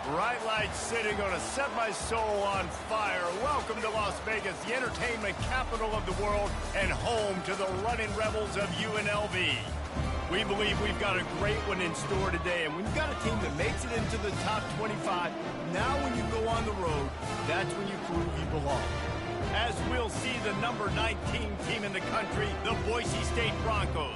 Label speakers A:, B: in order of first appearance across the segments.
A: Bright lights sitting on to set my soul on fire. Welcome to Las Vegas, the entertainment capital of the world and home to the running rebels of UNLV. We believe we've got a great one in store today, and we've got a team that makes it into the top 25. Now when you go on the road, that's when you prove you belong. As we'll see the number 19 team in the country, the Boise State Broncos,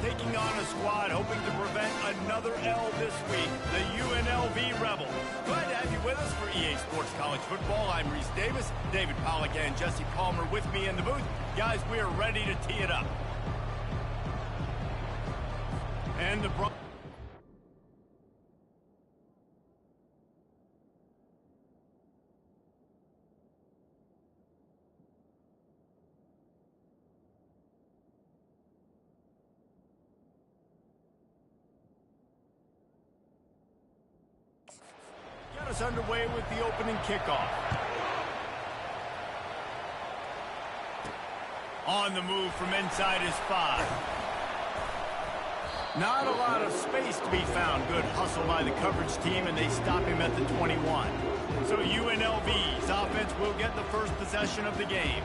A: taking on a squad hoping to prevent another L this week, the UNLV Rebels. Glad to have you with us for EA Sports College Football. I'm Reese Davis, David Pollack and Jesse Palmer with me in the booth. Guys, we are ready to tee it up. And the got us underway with the opening kickoff. On the move from inside his 5. Not a lot of space to be found. Good hustle by the coverage team, and they stop him at the 21. So UNLV's offense will get the first possession of the game.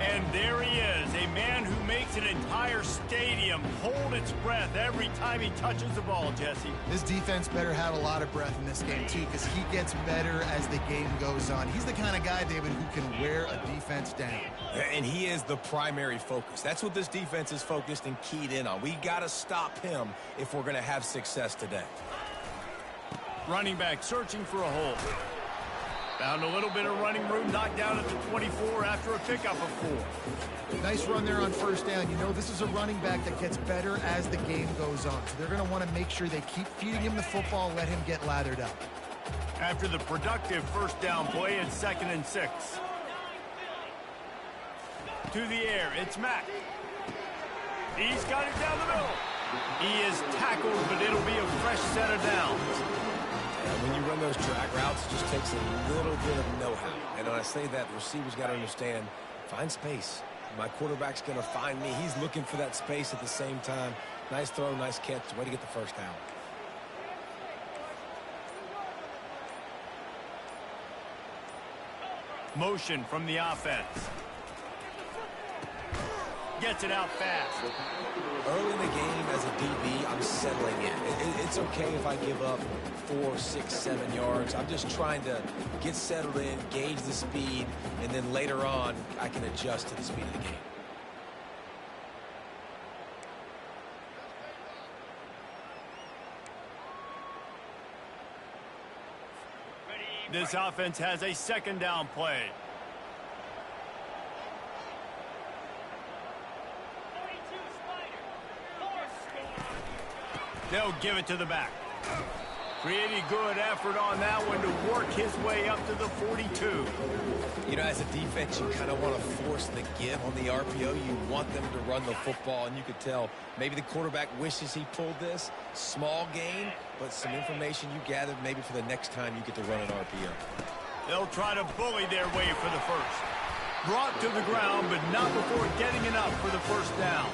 A: And there he is, a man who makes an entire stadium hold its breath every time he touches the ball, Jesse.
B: This defense better have a lot of breath in this game, too, because he gets better as the game goes on. He's the kind of guy, David, who can wear a defense down.
C: And he is the primary focus. That's what this defense is focused and keyed in on. We got to stop him if we're going to have success today.
A: Running back searching for a hole. Found a little bit of running room, knocked down at the 24 after a pickup of 4.
B: Nice run there on first down. You know, this is a running back that gets better as the game goes on. So they're going to want to make sure they keep feeding him the football, let him get lathered up.
A: After the productive first down play, it's 2nd and 6. To the air, it's Mack. He's got it down the middle. He is tackled, but it'll be a fresh set of downs.
C: When you run those track routes, it just takes a little bit of know-how. And when I say that, the receiver's got to understand, find space. My quarterback's going to find me. He's looking for that space at the same time. Nice throw, nice catch. Way to get the first down.
A: Motion from the offense. Gets it out fast.
C: Early in the game as a DB, I'm settling in. It's okay if I give up 4, 6, 7 yards. I'm just trying to get settled in, gauge the speed, and then later on, I can adjust to the speed of the game.
A: This offense has a 2nd down play. They'll give it to the back. Pretty good effort on that one to work his way up to the 42.
C: You know, as a defense, you kind of want to force the give on the RPO. You want them to run the football, and you could tell maybe the quarterback wishes he pulled this. Small gain, but some information you gathered maybe for the next time you get to run an RPO.
A: They'll try to bully their way for the first. Brought to the ground, but not before getting enough for the first down.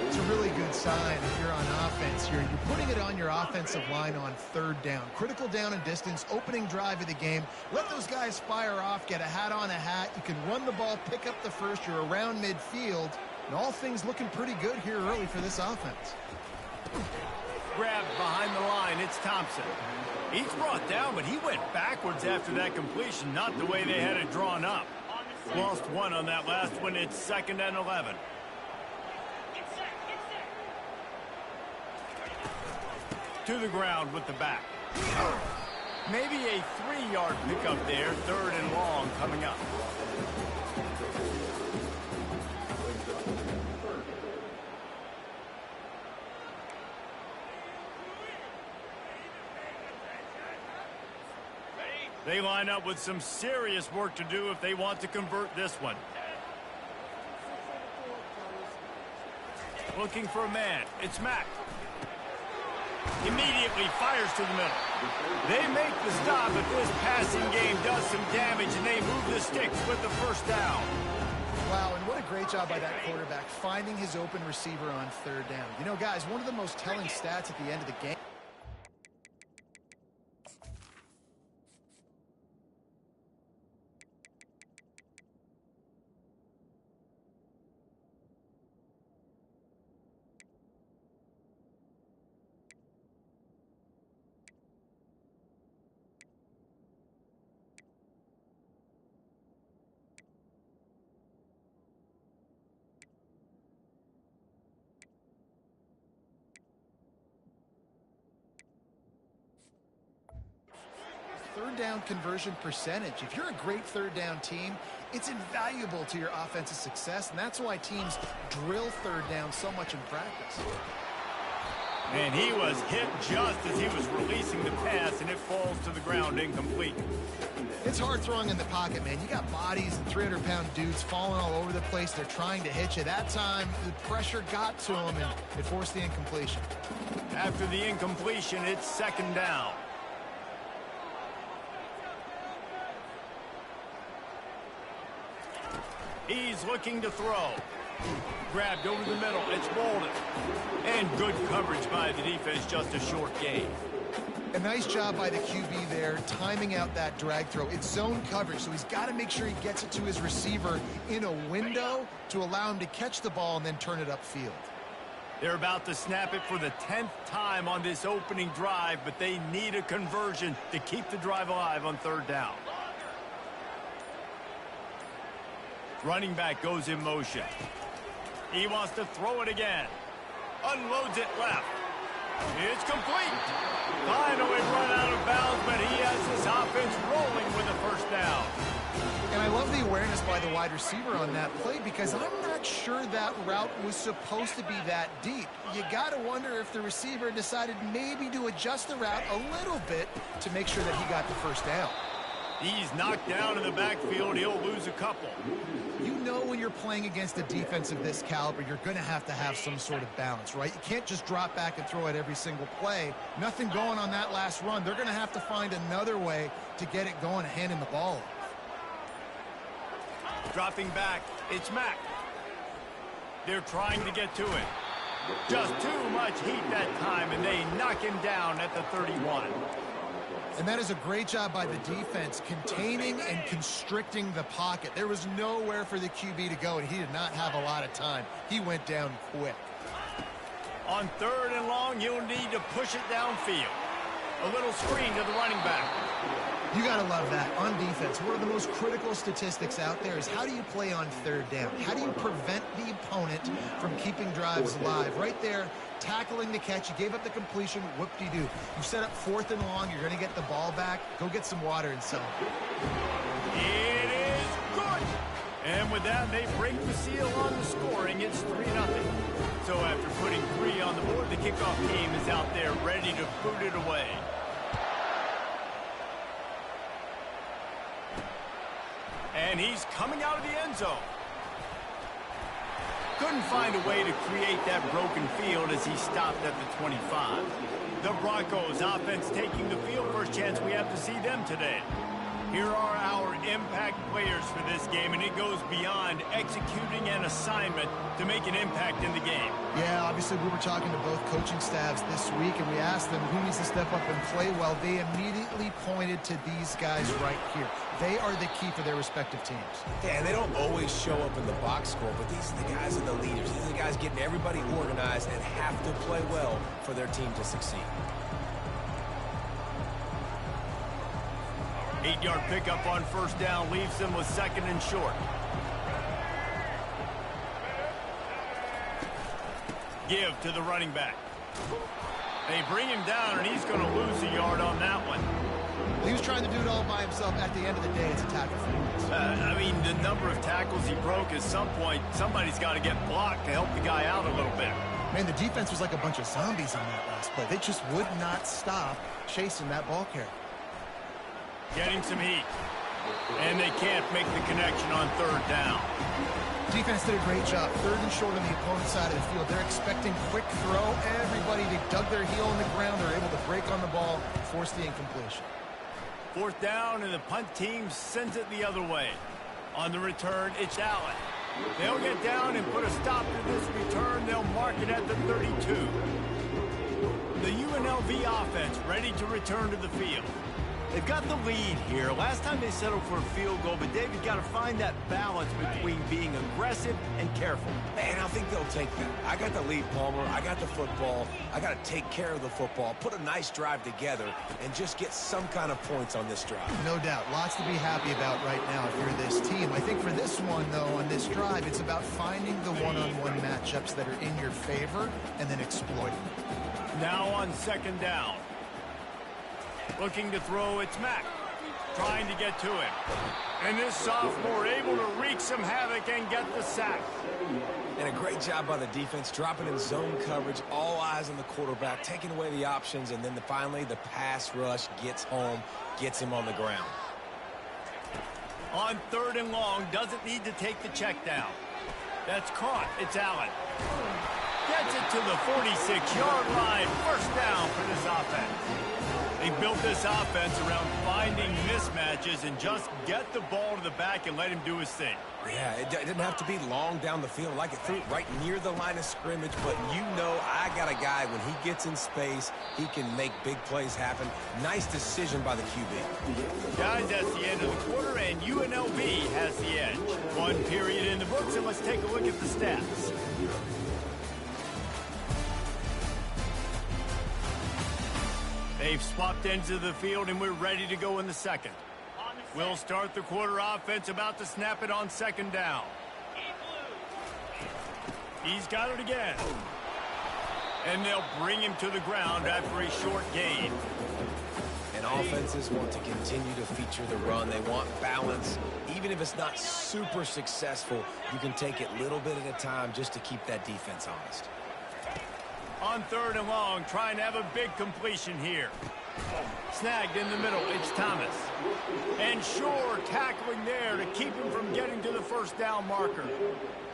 B: It's a really good sign if you're on offense here. You're putting it on your offensive line on 3rd down. Critical down and distance, opening drive of the game. Let those guys fire off, get a hat on a hat. You can run the ball, pick up the first. You're around midfield. And all things looking pretty good here early for this offense.
A: Grabbed behind the line, it's Thompson. He's brought down, but he went backwards after that completion, not the way they had it drawn up. Lost 1 on that last one. It's 2nd and 11. To the ground with the back. Maybe a 3-yard pickup there. 3rd and long coming up. They line up with some serious work to do if they want to convert this one. Looking for a man. It's Mack. Immediately fires to the middle. They make the stop, but this passing game does some damage, and they move the sticks with the first down.
B: Wow, and what a great job by that quarterback, finding his open receiver on 3rd down. You know, guys, one of the most telling stats at the end of the game. third down conversion percentage. If you're a great third down team, it's invaluable to your offensive success, and that's why teams drill third down so much in practice.
A: And he was hit just as he was releasing the pass, and it falls to the ground incomplete.
B: It's hard throwing in the pocket, man. You got bodies and 300-pound dudes falling all over the place. They're trying to hit you. That time, the pressure got to him, and it forced the incompletion.
A: After the incompletion, it's second down. He's looking to throw. Grabbed over the middle. It's Bolden. And good coverage by the defense, just a short gain.
B: A nice job by the QB there, timing out that drag throw. It's zone coverage, so he's got to make sure he gets it to his receiver in a window to allow him to catch the ball and then turn it upfield.
A: They're about to snap it for the 10th time on this opening drive, but they need a conversion to keep the drive alive on third down. Running back goes in motion. He wants to throw it again. Unloads it left. It's complete. Finally run out of bounds, but he has his offense rolling with a first down.
B: And I love the awareness by the wide receiver on that play because I'm not sure that route was supposed to be that deep. You got to wonder if the receiver decided maybe to adjust the route a little bit to make sure that he got the first down.
A: He's knocked down in the backfield. He'll lose a couple.
B: You know when you're playing against a defense of this caliber, you're going to have some sort of balance, right? You can't just drop back and throw it every single play. Nothing going on that last run. They're going to have to find another way to get it going and handing the ball off.
A: Dropping back, it's Mack. They're trying to get to it. Just too much heat that time, and they knock him down at the 31.
B: And that is a great job by the defense, containing and constricting the pocket. There was nowhere for the QB to go, and he did not have a lot of time. He went down quick.
A: On third and long, you'll need to push it downfield. A little screen to the running back.
B: You got to love that. On defense, one of the most critical statistics out there is how do you play on third down? How do you prevent the opponent from keeping drives alive? Right there, tackling the catch. You gave up the completion. Whoop-de-doo. You set up fourth and long. You're going to get the ball back. Go get some water and celebrate.
A: It is good. And with that, they break the seal on the scoring. It's 3-0. So after putting 3 on the board, the kickoff team is out there ready to boot it away. And he's coming out of the end zone. Couldn't find a way to create that broken field as he stopped at the 25. The Broncos offense taking the field. First chance we have to see them today. Here are our impact players for this game, and it goes beyond executing an assignment to make an impact in the game.
B: Yeah, obviously we were talking to both coaching staffs this week, and we asked them who needs to step up and play well. They immediately pointed to these guys right here. They are the key for their respective teams.
C: Yeah, and they don't always show up in the box score, but these are the guys and the leaders. These are the guys getting everybody organized and have to play well for their team to succeed.
A: 8-yard pickup on first down leaves them with second and short. Give to the running back. They bring him down, and he's going to lose a yard on that one.
B: He was trying to do it all by himself. At the end of the day, it's a tackle for
A: I mean, the number of tackles he broke, at some point, somebody's got to get blocked to help the guy out a little bit.
B: Man, the defense was like a bunch of zombies on that last play. They just would not stop chasing that ball carrier.
A: Getting some heat. And they can't make the connection on third down.
B: Defense did a great job. Third and short on the opponent's side of the field. They're expecting quick throw. Everybody, they dug their heel in the ground. They're able to break on the ball, force the incompletion.
A: Fourth down, and the punt team sends it the other way. On the return, it's Allen. They'll get down and put a stop to this return. They'll mark it at the 32. The UNLV offense ready to return to the field. They've got the lead here. Last time they settled for a field goal, but David got to find that balance between being aggressive and careful.
C: Man, I think they'll take that. I got the lead, Palmer. I got the football. I got to take care of the football, put a nice drive together, and just get some kind of points on this drive.
B: No doubt. Lots to be happy about right now if you're this team. I think for this one, though, on this drive, it's about finding the one-on-one matchups that are in your favor and then exploiting them.
A: Now on second down. Looking to throw, it's Mack. trying to get to him. And this sophomore able to wreak some havoc and get the sack.
C: And a great job by the defense, dropping in zone coverage, all eyes on the quarterback, taking away the options, and then finally the pass rush gets home, gets him on the ground.
A: On 3rd and long, doesn't need to take the check down. That's caught. It's Allen. Gets it to the 46-yard line. First down for this offense. They built this offense around finding mismatches and just get the ball to the back and let him do his thing.
C: Yeah, it didn't have to be long down the field. Like it threw it right near the line of scrimmage, but you know I got a guy, when he gets in space, he can make big plays happen. Nice decision by the QB.
A: Guys, that's the end of the quarter, and UNLV has the edge. 1 period in the books, and let's take a look at the stats. They've swapped ends of the field, and we're ready to go in the second. We'll start the quarter offense, about to snap it on 2nd down. He's got it again. And they'll bring him to the ground after a short gain.
C: And offenses want to continue to feature the run. They want balance. Even if it's not super successful, you can take it little bit at a time just to keep that defense honest.
A: On 3rd and long, trying to have a big completion here. Snagged in the middle, it's Thomas. And Shore tackling there to keep him from getting to the 1st down marker.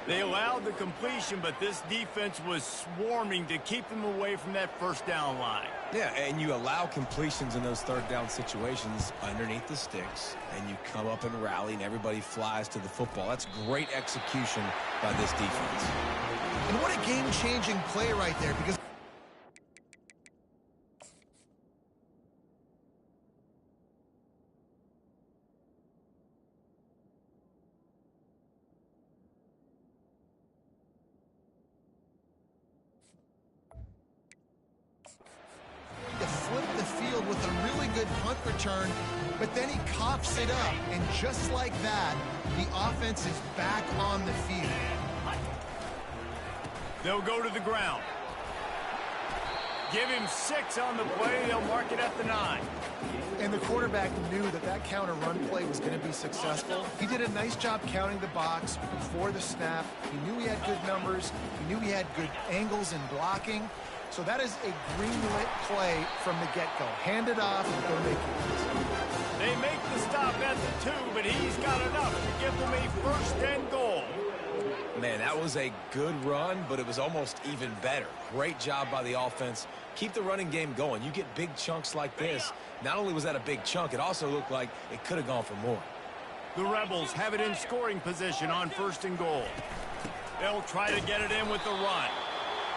A: They allowed the completion, but this defense was swarming to keep him away from that 1st down line.
C: Yeah, and you allow completions in those 3rd down situations underneath the sticks, and you come up and rally, and everybody flies to the football. That's great execution by this defense.
B: And what a game-changing play right there, because to flip the field with a really good punt return, but then he coughs it up, and just like that, the offense is back on the field.
A: They'll go to the ground. Give him 6 on the play. They'll mark it at the 9.
B: And the quarterback knew that that counter run play was going to be successful. He did a nice job counting the box before the snap. He knew he had good numbers. He knew he had good angles and blocking. So that is a green-lit play from the get-go. Hand it off and go make it.
A: They make the stop at the 2, but he's got enough to give them a 1st and goal.
C: Man, that was a good run, but it was almost even better. Great job by the offense. Keep the running game going. You get big chunks like this. Not only was that a big chunk, it also looked like it could have gone for more.
A: The Rebels have it in scoring position on 1st and goal. They'll try to get it in with the run.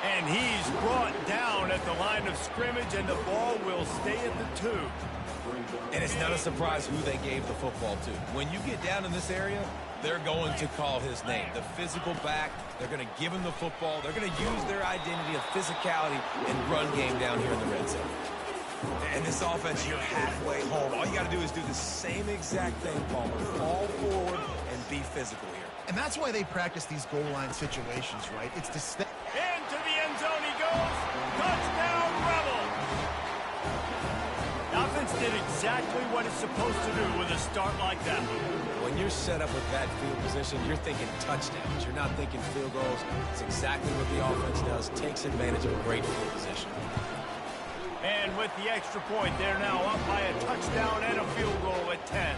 A: And he's brought down at the line of scrimmage, and the ball will stay at the 2.
C: And it's not a surprise who they gave the football to. When you get down in this area, they're going to call his name. The physical back, they're going to give him the football. They're going to use their identity of physicality and run game down here in the red zone. And this offense, you're halfway home. All you got to do is do the same exact thing, Palmer. Fall forward and be physical here.
B: And that's why they practice these goal line situations, right? It's to step
A: into the end zone he goes. Touchdown, Rebels. The offense did exactly what it's supposed to do with a start like that.
C: When you're set up with that field position, you're thinking touchdowns. You're not thinking field goals. It's exactly what the offense does. Takes advantage of a great field position.
A: And with the extra point, they're now up by a touchdown and a field goal at 10.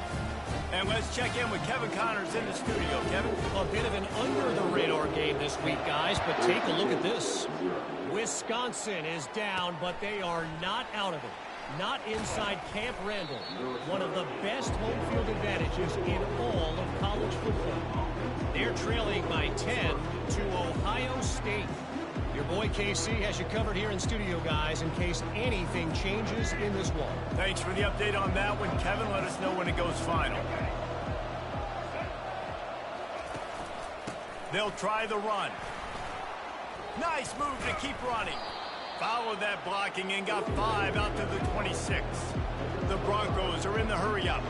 A: And let's check in with Kevin Connors in the studio. Kevin?
D: A bit of an under-the-radar game this week, guys, but take a look at this. Wisconsin is down, but they are not out of it. Not inside Camp Randall, one of the best home field advantages in all of college football. They're trailing by 10 to Ohio State. Your boy KC has you covered here in studio, guys, in case anything changes in this one.
A: Thanks for the update on that one, Kevin. Let us know when it goes final. They'll try the run. Nice move to keep running. Followed that blocking and got 5 out to the 26. The Broncos are in the hurry-up.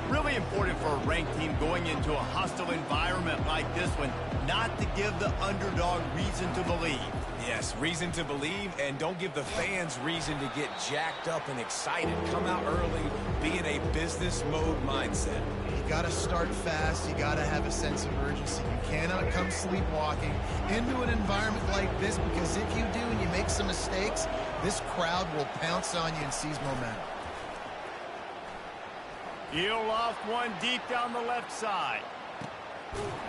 A: Really important for a ranked team going into a hostile environment like this one, not to give the underdog reason to believe.
C: Yes, reason to believe, and don't give the fans reason to get jacked up and excited. Come out early, be in a business mode mindset.
B: You got to start fast. You got to have a sense of urgency. You cannot come sleepwalking into an environment like this, because if you do and you make some mistakes, this crowd will pounce on you and seize momentum.
A: He'll loft one deep down the left side.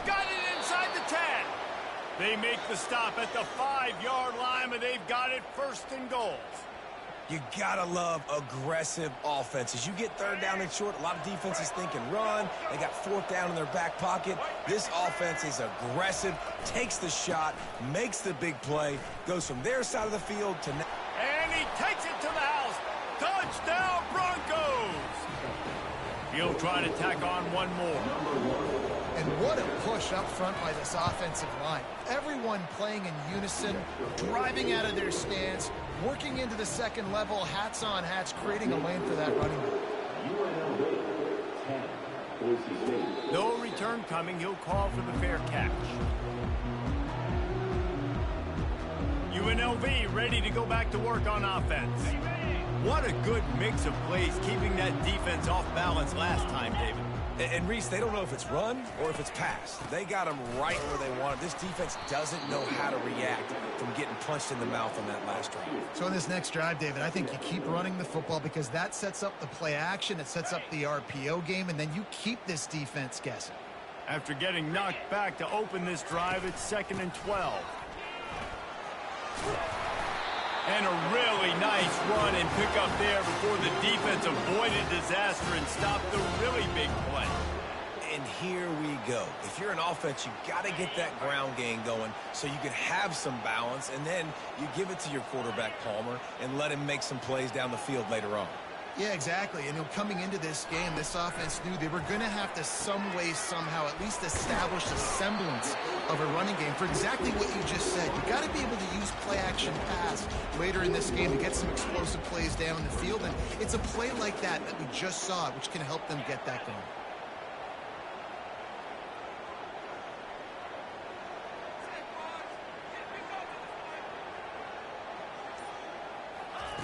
A: Got it inside the 10. They make the stop at the 5-yard line, but they've got it first and goal.
C: You gotta love aggressive offenses. You get third down and short, a lot of defenses think and run. They got fourth down in their back pocket. This offense is aggressive, takes the shot, makes the big play, goes from their side of the field to...
A: And he takes it to the house. Touchdown, Broncos! He'll try to tack on one more.
B: And what a push up front by this offensive line. Everyone playing in unison, driving out of their stance, working into the second level, hats on hats, creating a lane for that running back.
A: No return coming. He'll call for the fair catch. UNLV ready to go back to work on offense. What a good mix of plays, keeping that defense off balance last time, David.
C: And Reese, they don't know if it's run or if it's pass. They got them right where they want it. This defense doesn't know how to react from getting punched in the mouth on that last drive.
B: So in this next drive, David, I think you keep running the football, because that sets up the play action, it sets up the RPO game, and then you keep this defense guessing.
A: After getting knocked back to open this drive, it's 2nd and 12. And a really nice run and pick up there before the defense avoided disaster and stopped the really big play.
C: And here we go. If you're an offense, you got to get that ground game going so you can have some balance, and then you give it to your quarterback, Palmer, and let him make some plays down the field later on.
B: Yeah, exactly. And coming into this game, this offense knew they were going to have to some way, somehow, at least establish a semblance of a running game for exactly what you just said. You got to be able to use play-action pass later in this game to get some explosive plays down the field. And it's a play like that we just saw, which can help them get that going.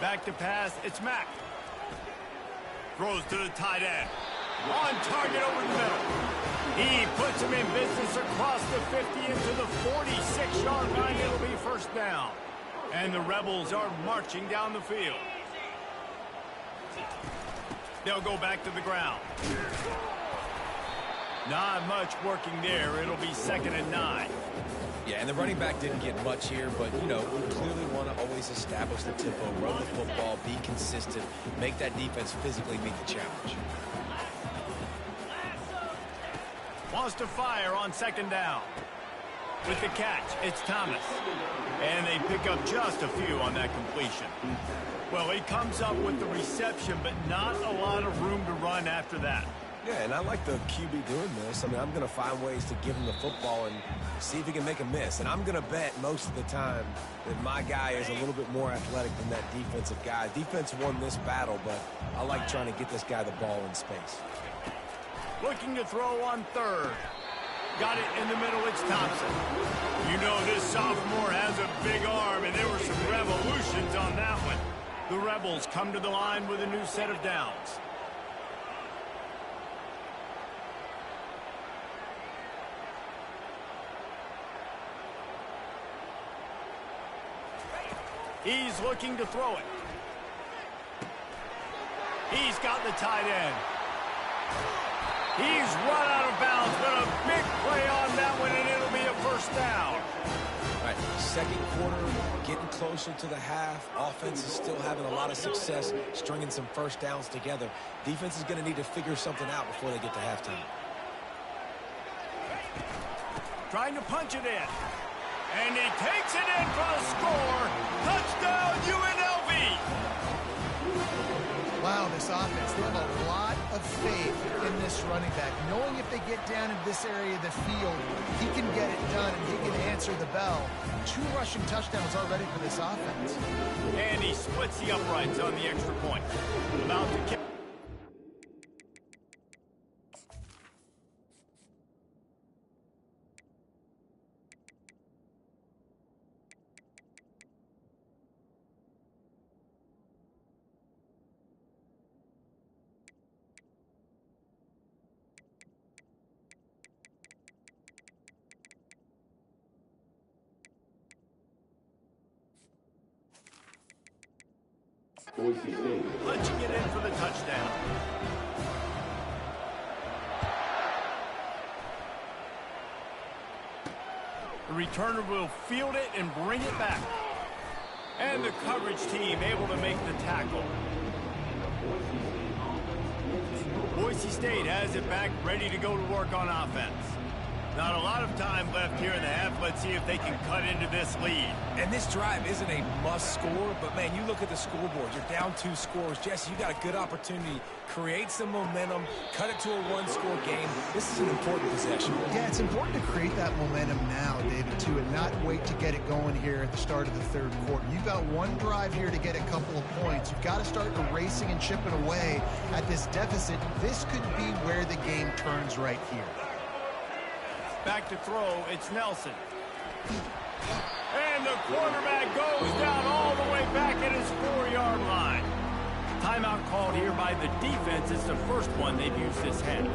A: Back to pass, it's Mack. Throws to the tight end. On target over the middle. He puts him in business across the 50 into the 46-yard line. It'll be first down. And the Rebels are marching down the field. They'll go back to the ground. Not much working there. It'll be 2nd and 9.
C: Yeah, and the running back didn't get much here, but, you know, we clearly want to always establish the tempo, run the football, be consistent, make that defense physically meet the challenge.
A: Wants to fire on 2nd down. With the catch, it's Thomas. And they pick up just a few on that completion. Well, he comes up with the reception, but not a lot of room to run after that.
C: Yeah, and I like the QB doing this. I mean, I'm going to find ways to give him the football and see if he can make a miss. And I'm going to bet most of the time that my guy is a little bit more athletic than that defensive guy. Defense won this battle, but I like trying to get this guy the ball in space.
A: Looking to throw on 3rd. Got it in the middle, it's Thompson. You know this sophomore has a big arm, and there were some revolutions on that one. The Rebels come to the line with a new set of downs. He's looking to throw it. He's got the tight end. He's run out of bounds, but a big play on that one, and it'll be a first down.
C: All right, 2nd quarter, getting closer to the half. Offense is still having a lot of success stringing some first downs together. Defense is going to need to figure something out before they get to halftime.
A: Trying to punch it in. And he takes it in for the score. Touchdown, UNLV.
B: Wow, this offense, they have a lot of faith in this running back, knowing if they get down in this area of the field, he can get it done and he can answer the bell. 2 rushing touchdowns already for this offense.
A: And he splits the uprights on the extra point. About to kick. Punching it in for the touchdown. The returner will field it and bring it back. And the coverage team able to make the tackle. Boise State has it back, ready to go to work on offense. Not a lot of time left here in the half. Let's see if they can cut into this lead.
C: And this drive isn't a must score, but man, you look at the scoreboard. You're down 2 scores. Jesse, you got a good opportunity. Create some momentum. Cut it to a 1-score game. This is an important possession.
B: Yeah, it's important to create that momentum now, David, too, and not wait to get it going here at the start of the third quarter. You've got one drive here to get a couple of points. You've got to start erasing and chipping away at this deficit. This could be where the game turns right here.
A: Back to throw, it's Nelson. And the quarterback goes down all the way back at his 4-yard line. Timeout called here by the defense. It's the first one they've used this half.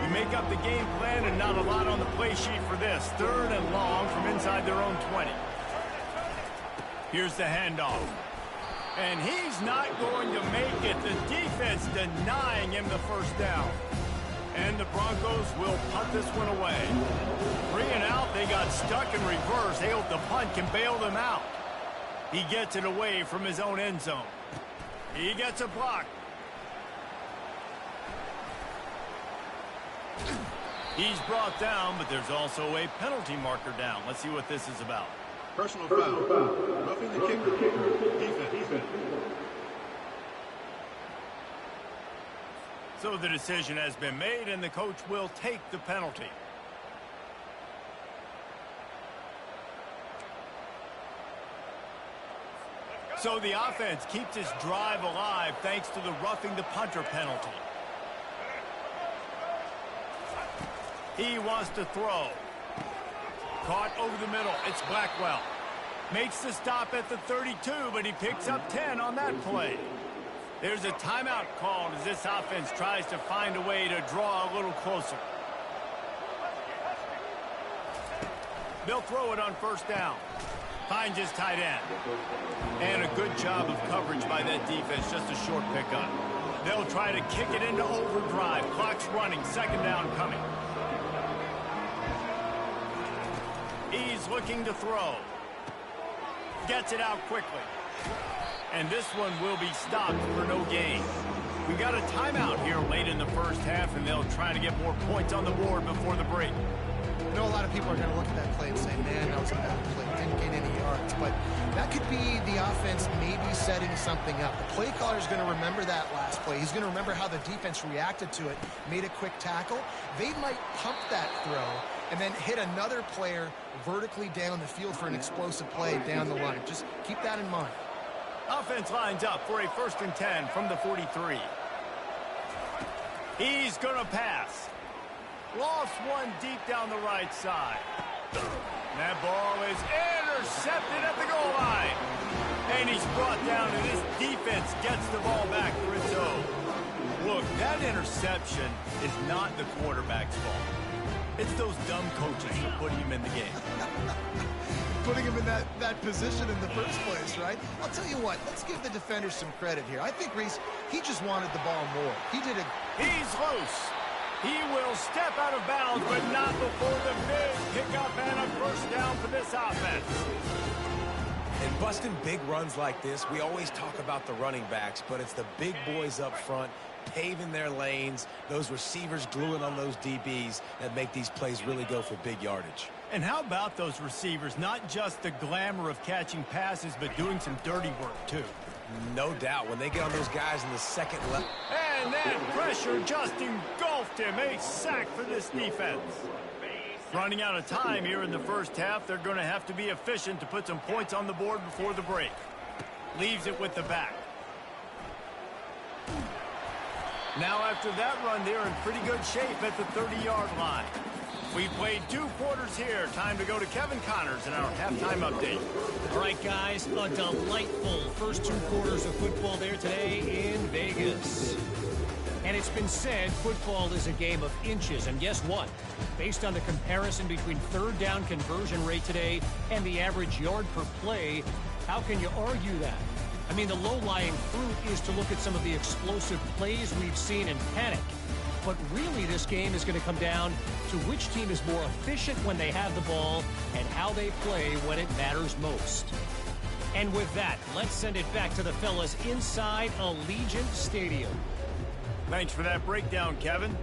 A: You make up the game plan and not a lot on the play sheet for this. 3rd and long from inside their own 20. Here's the handoff. And he's not going to make it. The defense denying him the first down. And the Broncos will punt this one away. 3 and out, they got stuck in reverse. They hope the punt can bail them out. He gets it away from his own end zone. He gets a block. He's brought down, but there's also a penalty marker down. Let's see what this is about.
E: Personal foul. Roughing the kicker. Defense.
A: So the decision has been made, and the coach will take the penalty. So the offense keeps its drive alive thanks to the roughing the punter penalty. He wants to throw. Caught over the middle. It's Blackwell. Makes the stop at the 32, but he picks up 10 on that play. There's a timeout called as this offense tries to find a way to draw a little closer. They'll throw it on first down. Finds his tight end. And a good job of coverage by that defense. Just a short pickup. They'll try to kick it into overdrive. Clock's running. 2nd down coming. He's looking to throw. Gets it out quickly. And this one will be stopped for no gain. We got a timeout here late in the first half, and they'll try to get more points on the board before the break.
B: I know a lot of people are going to look at that play and say, man, that was a bad play. Didn't gain any yards. But that could be the offense maybe setting something up. The play caller is going to remember that last play. He's going to remember how the defense reacted to it, made a quick tackle. They might pump that throw and then hit another player vertically down the field for an explosive play down the line. Just keep that in mind.
A: Offense lines up for a 1st and 10 from the 43. He's going to pass. Lost one deep down the right side. That ball is intercepted at the goal line. And he's brought down, and this defense gets the ball back for its own. Look, that interception is not the quarterback's fault. It's those dumb coaches for putting him in the game.
B: Putting him in that position in the first place, right? I'll tell you what, let's give the defenders some credit here. I think Reese, he just wanted the ball more. He's
A: loose. He will step out of bounds, but not before the big pickup and a first down for this offense.
C: And busting big runs like this, we always talk about the running backs, but it's the big boys up front paving their lanes, those receivers gluing on those DBs that make these plays really go for big yardage.
A: And how about those receivers? Not just the glamour of catching passes, but doing some dirty work, too.
C: No doubt. When they get on those guys in the second level.
A: And that pressure just engulfed him. A sack for this defense. Running out of time here in the first half. They're going to have to be efficient to put some points on the board before the break. Leaves it with the back. Now after that run, they're in pretty good shape at the 30-yard line. We played 2 quarters here. Time to go to Kevin Connors in our halftime update.
D: All right, guys, a delightful first 2 quarters of football there today in Vegas. And it's been said football is a game of inches. And guess what? Based on the comparison between third down conversion rate today and the average yard per play, how can you argue that? I mean, the low-lying fruit is to look at some of the explosive plays we've seen in panic. But really, this game is going to come down to which team is more efficient when they have the ball and how they play when it matters most. And with that, let's send it back to the fellas inside Allegiant Stadium.
A: Thanks for that breakdown, Kevin.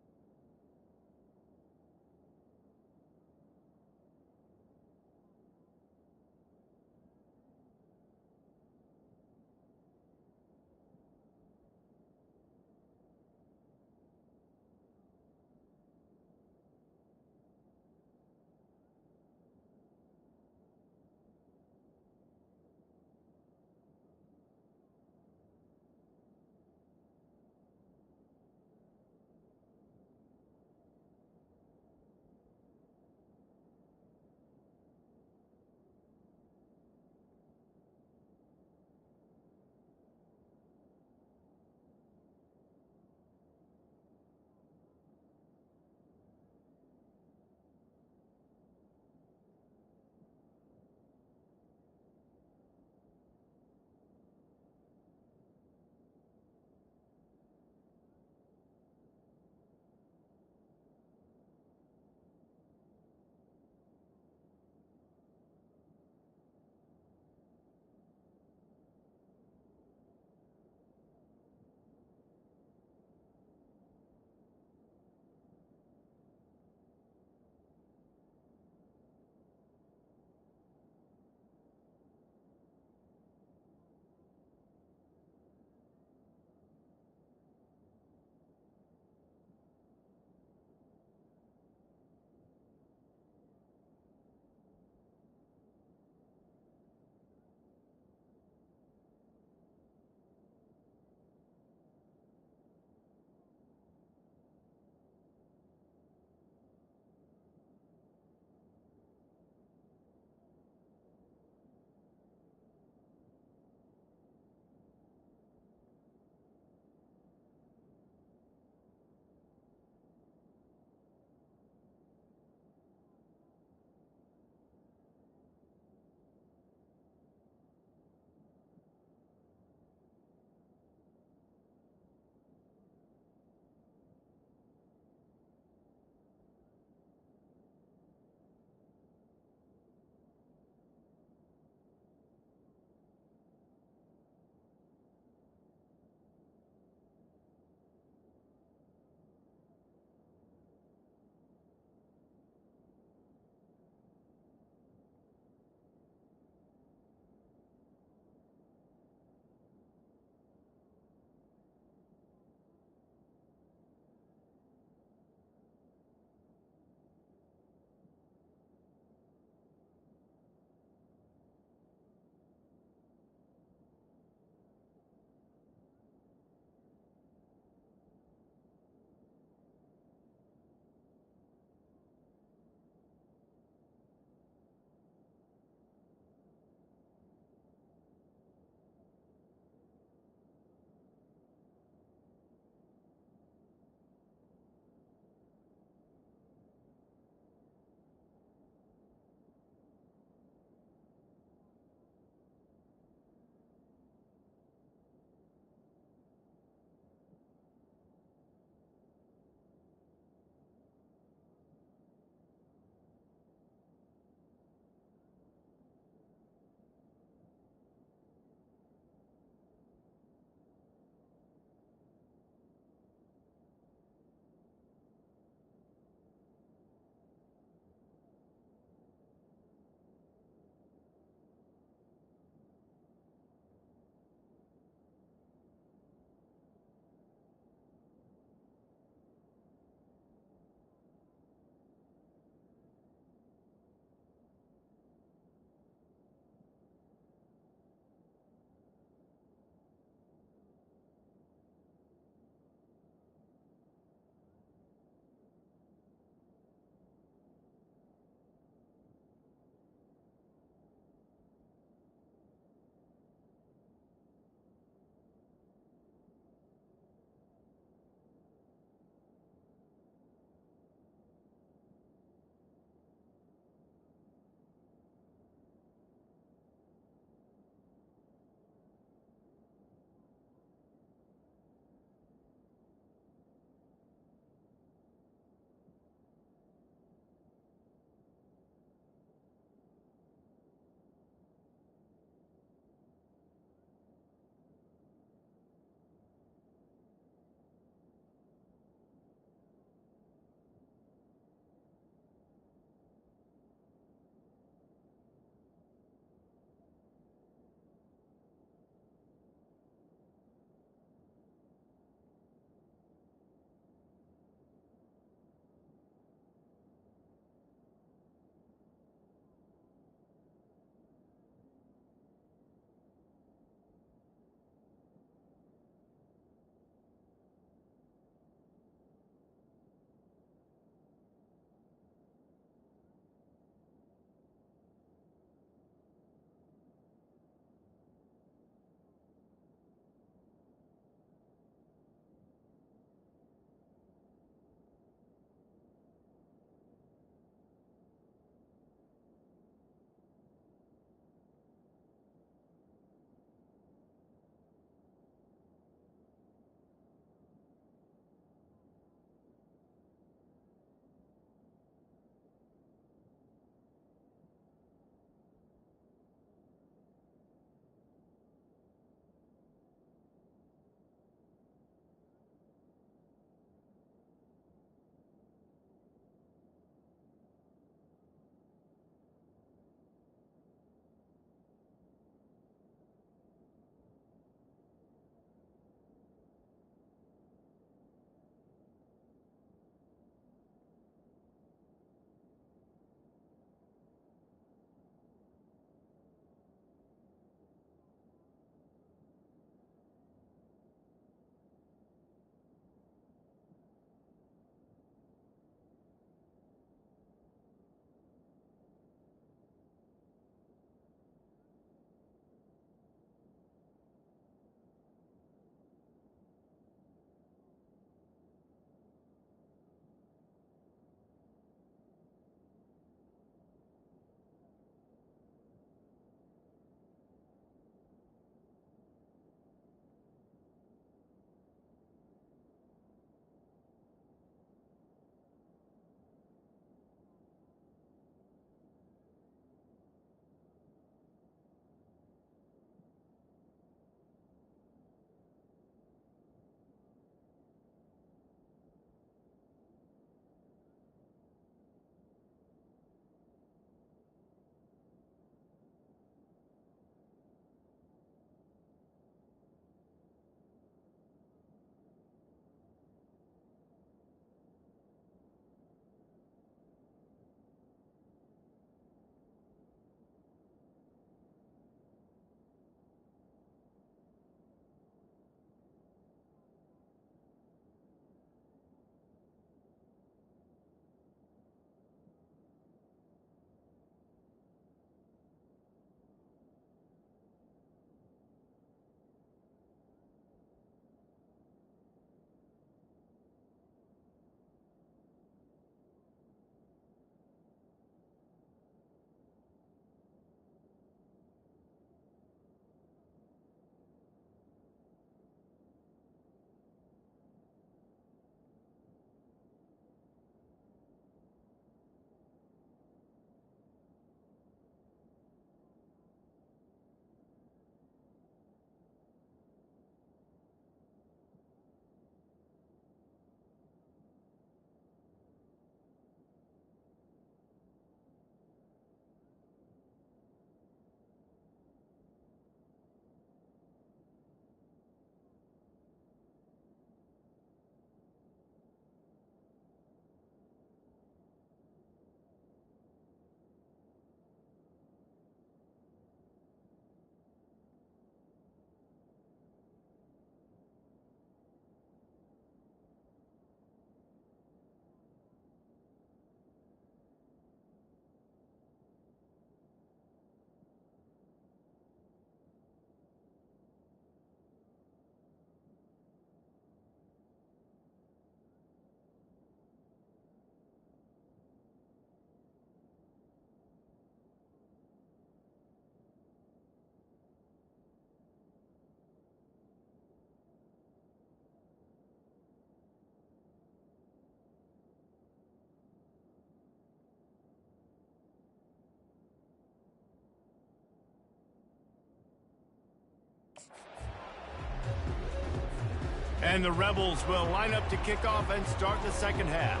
A: And the Rebels will line up to kick off and start the second half.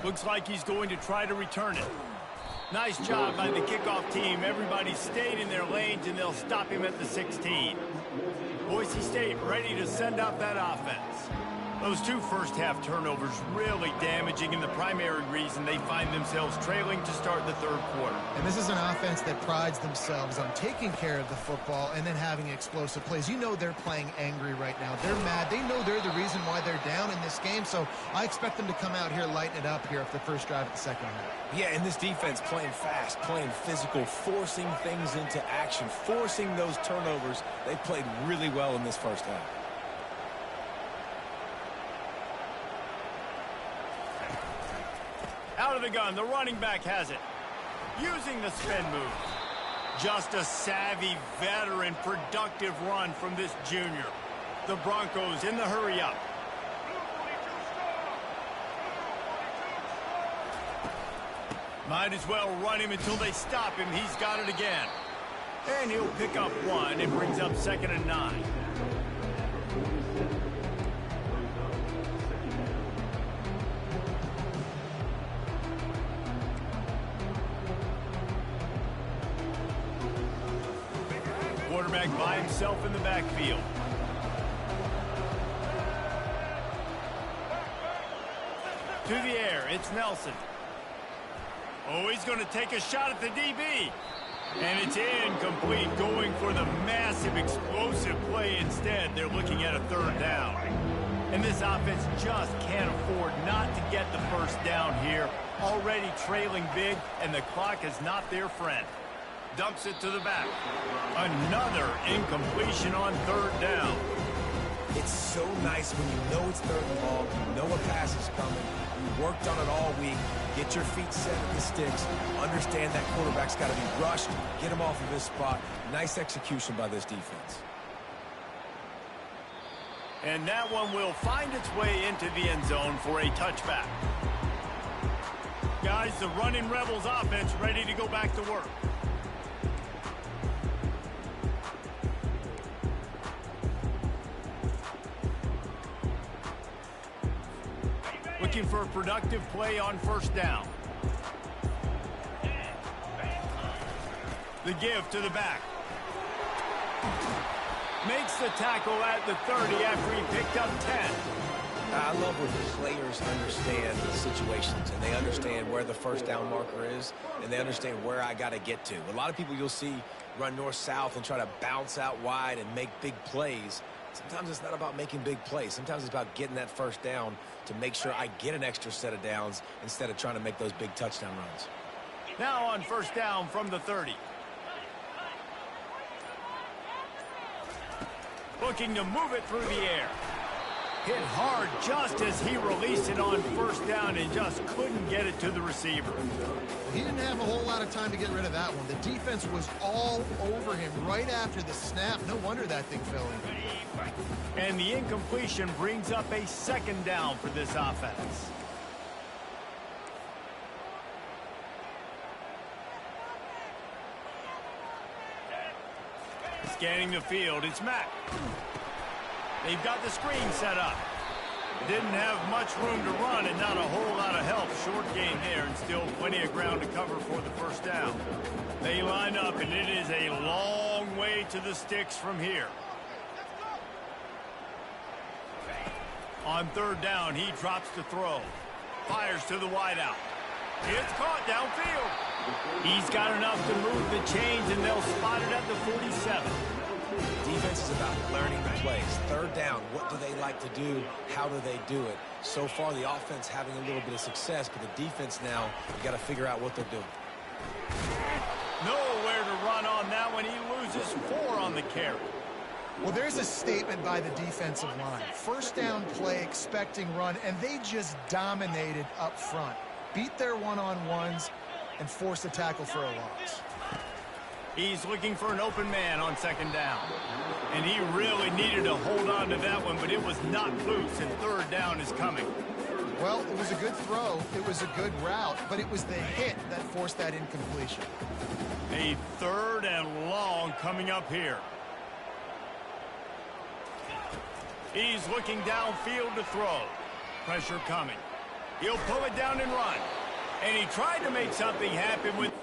A: Looks like he's going to try to return it. Nice job by the kickoff team. Everybody stayed in their lanes, and they'll stop him at the 16. Boise State ready to send out that offense. Those two first-half turnovers really damaging, and the primary reason they find themselves trailing to start the third quarter.
B: And this is an offense that prides themselves on taking care of the football and then having explosive plays. You know they're playing angry right now. They're mad. They know they're the reason why they're down in this game, so I expect them to come out here, lighten it up here for the first drive of the second half.
C: Yeah, and this defense playing fast, playing physical, forcing things into action, forcing those turnovers. They played really well in this first half.
A: Out of the gun, the running back has it. Using the spin move. Just a savvy, veteran, productive run from this junior. The Broncos in the hurry up. Might as well run him until they stop him. He's got it again. And he'll pick up one. It brings up 2nd and 9. Quarterback by himself in the backfield. To the air, it's Nelson. Oh, he's going to take a shot at the DB. And it's incomplete, going for the massive explosive play instead. They're looking at a 3rd down. And this offense just can't afford not to get the first down here. Already trailing big, and the clock is not their friend. Dumps it to the back. Another incompletion on 3rd down.
C: It's so nice when you know it's 3rd and long, you know a pass is coming, you worked on it all week, get your feet set at the sticks, understand that quarterback's got to be rushed, get him off of his spot. Nice execution by this defense.
A: And that one will find its way into the end zone for a touchback. Guys, the running Rebels offense ready to go back to work. Looking for a productive play on 1st down. The give to the back. Makes the tackle at the 30 after he picked up 10.
C: I love when players understand the situations, and they understand where the 1st down marker is, and they understand where I got to get to. A lot of people you'll see run north-south and try to bounce out wide and make big plays. Sometimes it's not about making big plays. Sometimes it's about getting that 1st down to make sure I get an extra set of downs instead of trying to make those big touchdown runs.
A: Now on 1st down from the 30. Looking to move it through the air. Hit hard just as he released it on 1st down and just couldn't get it to the receiver.
B: He didn't have a whole lot of time to get rid of that one. The defense was all over him right after the snap. No wonder that thing fell in.
A: And the incompletion brings up a 2nd down for this offense. Scanning the field, it's Mack. They've got the screen set up. Didn't have much room to run and not a whole lot of help. Short gain there and still plenty of ground to cover for the 1st down. They line up and it is a long way to the sticks from here. On 3rd down, he drops to throw. Fires to the wideout. It's caught downfield. He's got enough to move the chains, and they'll spot it at the 47.
C: Defense is about learning the plays. 3rd down, what do they like to do? How do they do it? So far, the offense having a little bit of success, but the defense now, you got to figure out what they're doing.
A: Nowhere to run on that one. He loses 4 on the carry.
B: Well, there's a statement by the defensive line. 1st down play, expecting run, and they just dominated up front. Beat their one-on-ones and forced a tackle for a loss.
A: He's looking for an open man on 2nd down. And he really needed to hold on to that one, but it was not loose, and 3rd down is coming.
B: Well, it was a good throw. It was a good route, but it was the hit that forced that incompletion.
A: A 3rd and long coming up here. He's looking downfield to throw. Pressure coming. He'll pull it down and run. And he tried to make something happen with...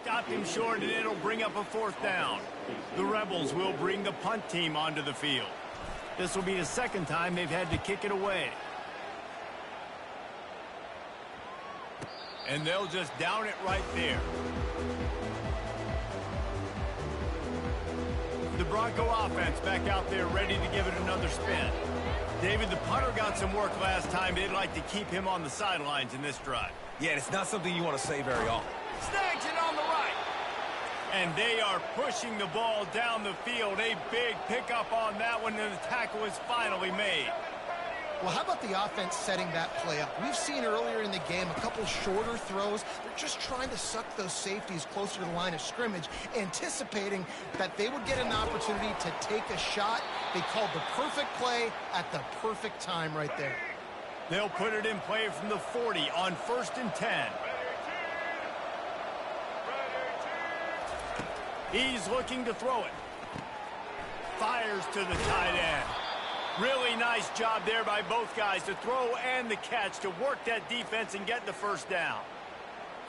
A: Stopped him short, and it'll bring up a 4th down. The Rebels will bring the punt team onto the field. This will be the 2nd time they've had to kick it away. And they'll just down it right there. The Bronco offense back out there ready to give it another spin. David, the punter got some work last time. They'd like to keep him on the sidelines in this drive.
C: Yeah, it's not something you want to say very often.
A: Snags it on the right. And they are pushing the ball down the field. A big pickup on that one, and the tackle is finally made.
B: Well, how about the offense setting that play up? We've seen earlier in the game a couple shorter throws. They're just trying to suck those safeties closer to the line of scrimmage, anticipating that they would get an opportunity to take a shot. They called the perfect play at the perfect time right there.
A: They'll put it in play from the 40 on 1st and 10. He's looking to throw it. Fires to the tight end. Really nice job there by both guys to throw and the catch to work that defense and get the 1st down.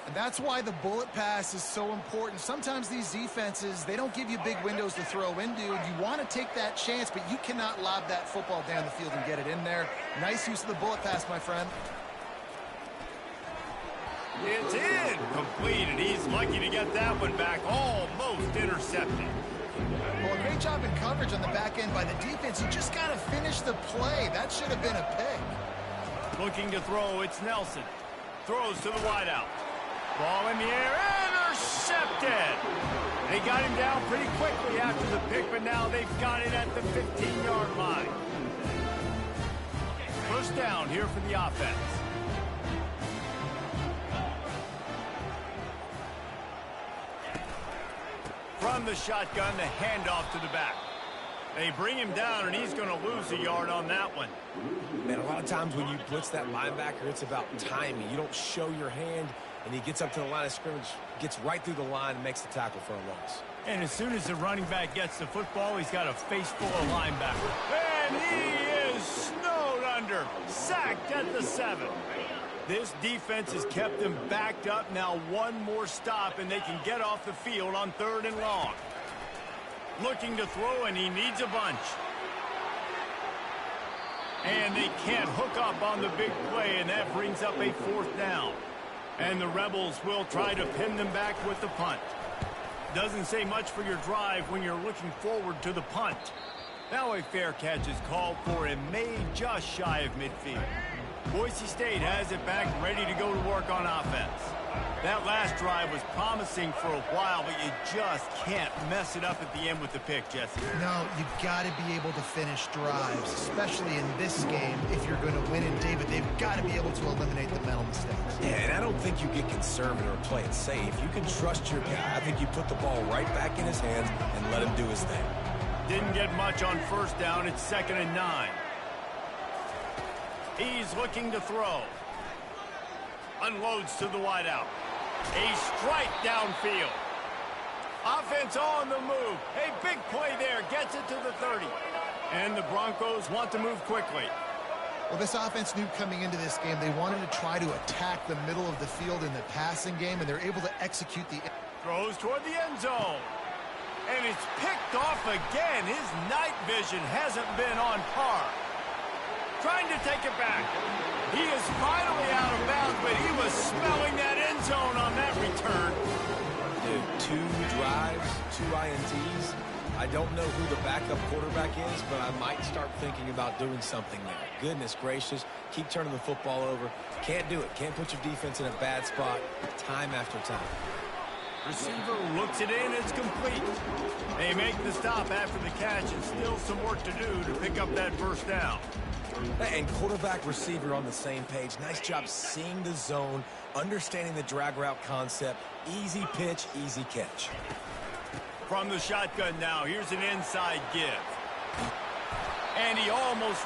B: And that's why the bullet pass is so important. Sometimes these defenses, they don't give you big windows to throw into. You want to take that chance, but you cannot lob that football down the field and get it in there. Nice use of the bullet pass, my friend.
A: It's in. Completed. He's lucky to get that one back. Almost intercepted.
B: Well, a great job in coverage on the back end by the defense. You just got to finish the play. That should have been a pick.
A: Looking to throw, it's Nelson. Throws to the wideout. Ball in the air, intercepted. They got him down pretty quickly after the pick, but now they've got it at the 15-yard line. 1st down here for the offense. From the shotgun, the handoff to the back. They bring him down, and he's going to lose a yard on that one.
C: Man, a lot of times when you blitz that linebacker, it's about timing. You don't show your hand, and he gets up to the line of scrimmage, gets right through the line, and makes the tackle for a loss.
A: And as soon as the running back gets the football, he's got a face full of linebackers. And he is snowed under. Sacked at the 7. This defense has kept them backed up. Now one more stop, and they can get off the field on 3rd and long. Looking to throw, and he needs a bunch. And they can't hook up on the big play, and that brings up a 4th down. And the Rebels will try to pin them back with the punt. Doesn't say much for your drive when you're looking forward to the punt. Now a fair catch is called for and made just shy of midfield. Boise State has it back, ready to go to work on offense. That last drive was promising for a while, but you just can't mess it up at the end with the pick, Jesse.
B: No, you've got to be able to finish drives, especially in this game. If you're going to win, and David, they've got to be able to eliminate the mental mistakes.
C: Yeah, and I don't think you get conservative or play it safe. You can trust your guy. I think you put the ball right back in his hands and let him do his thing.
A: Didn't get much on 1st down. It's 2nd and 9. He's looking to throw. Unloads to the wideout. A strike downfield. Offense on the move. A big play there. Gets it to the 30. And the Broncos want to move quickly.
B: Well, this offense knew coming into this game they wanted to try to attack the middle of the field in the passing game, and they're able to execute the...
A: Throws toward the end zone. And it's picked off again. His night vision hasn't been on par. Trying to take it back. He is finally out of bounds, but he was smelling that end zone on that return.
C: Dude, 2 drives, 2 INTs. I don't know who the backup quarterback is, but I might start thinking about doing something there. Goodness gracious. Keep turning the football over. Can't do it. Can't put your defense in a bad spot time after time.
A: Receiver looks it in. It's complete. They make the stop after the catch, and still some work to do to pick up that 1st down.
C: And quarterback receiver on the same page. Nice job seeing the zone, understanding the drag route concept. Easy pitch, easy catch.
A: From the shotgun now, here's an inside give. And he almost...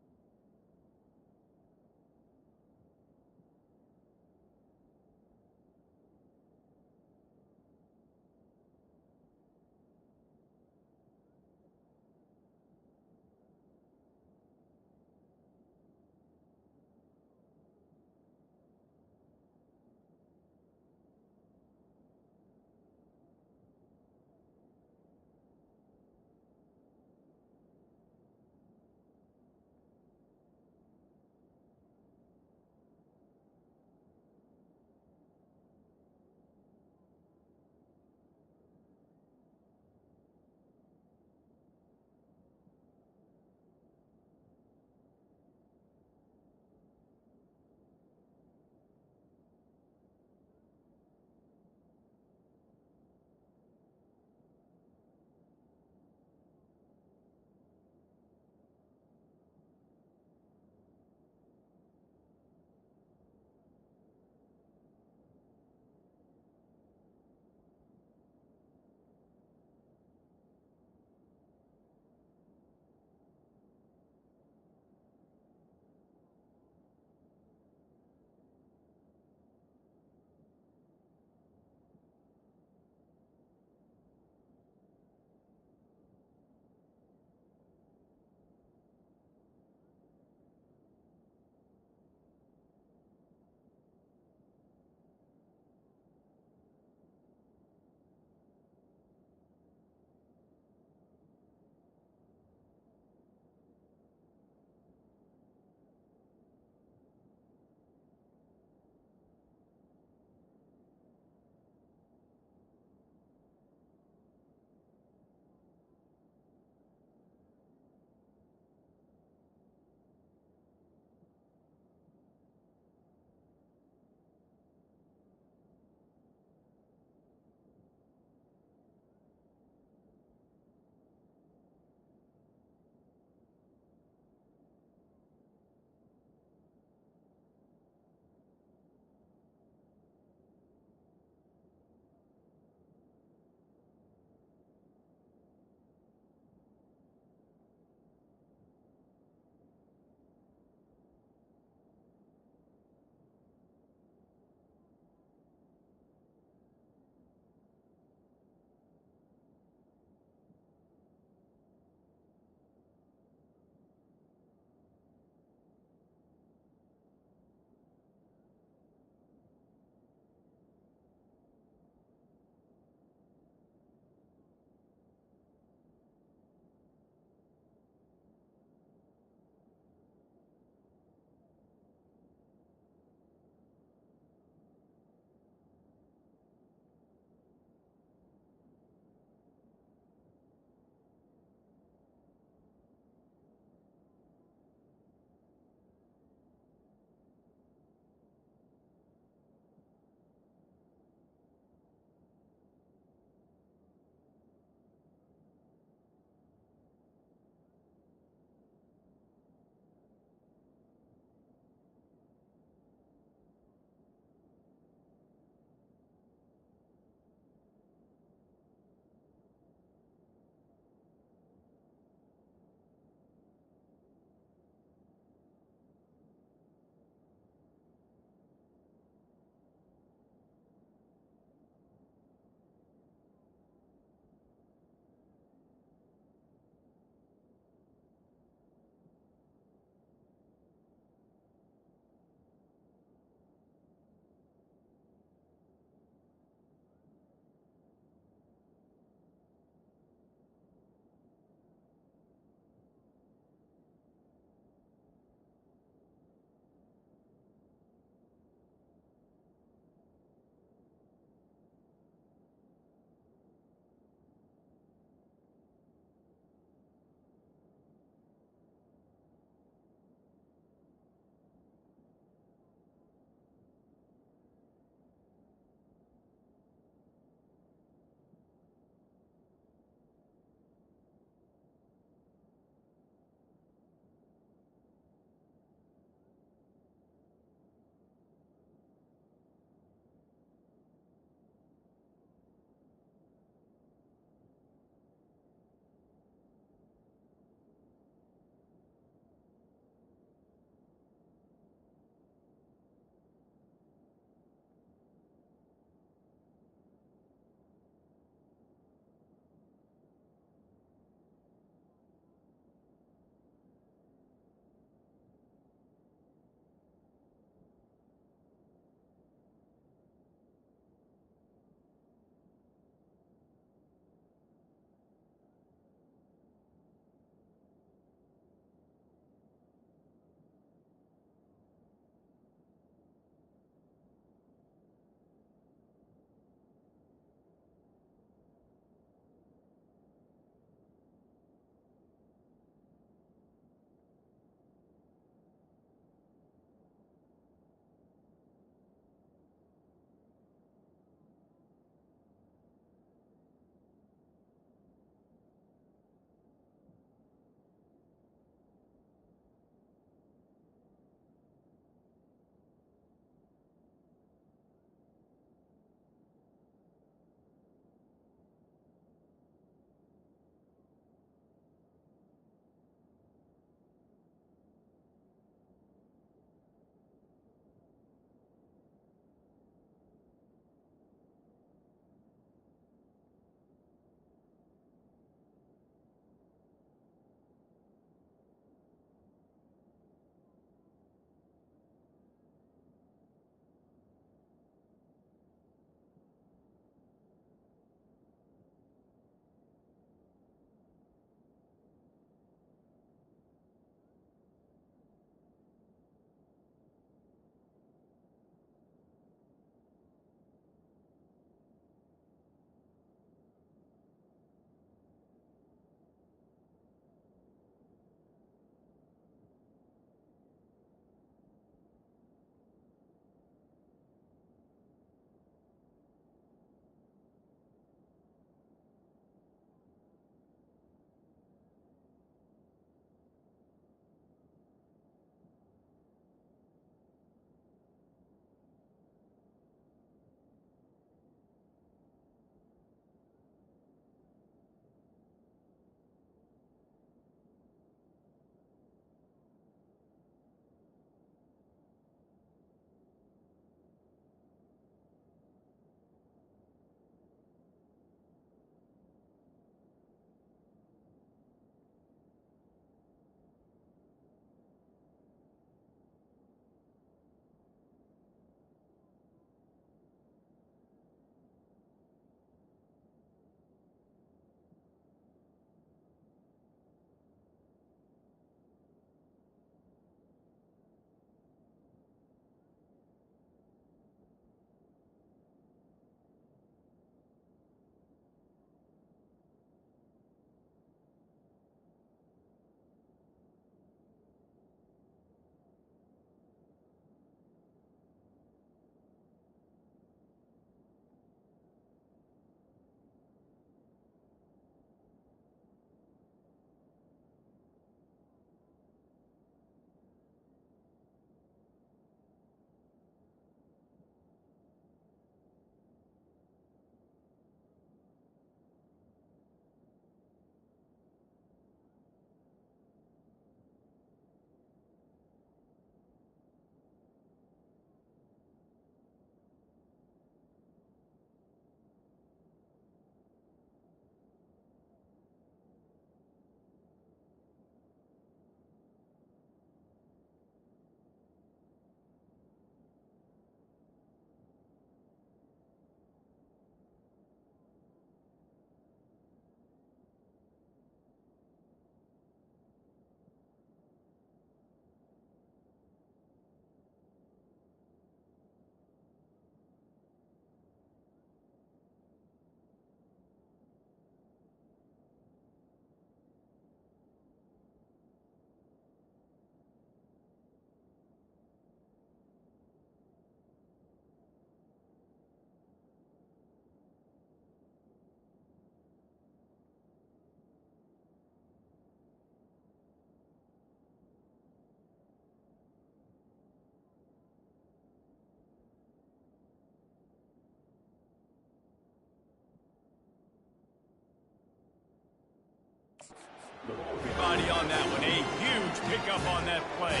A: pick up on that play.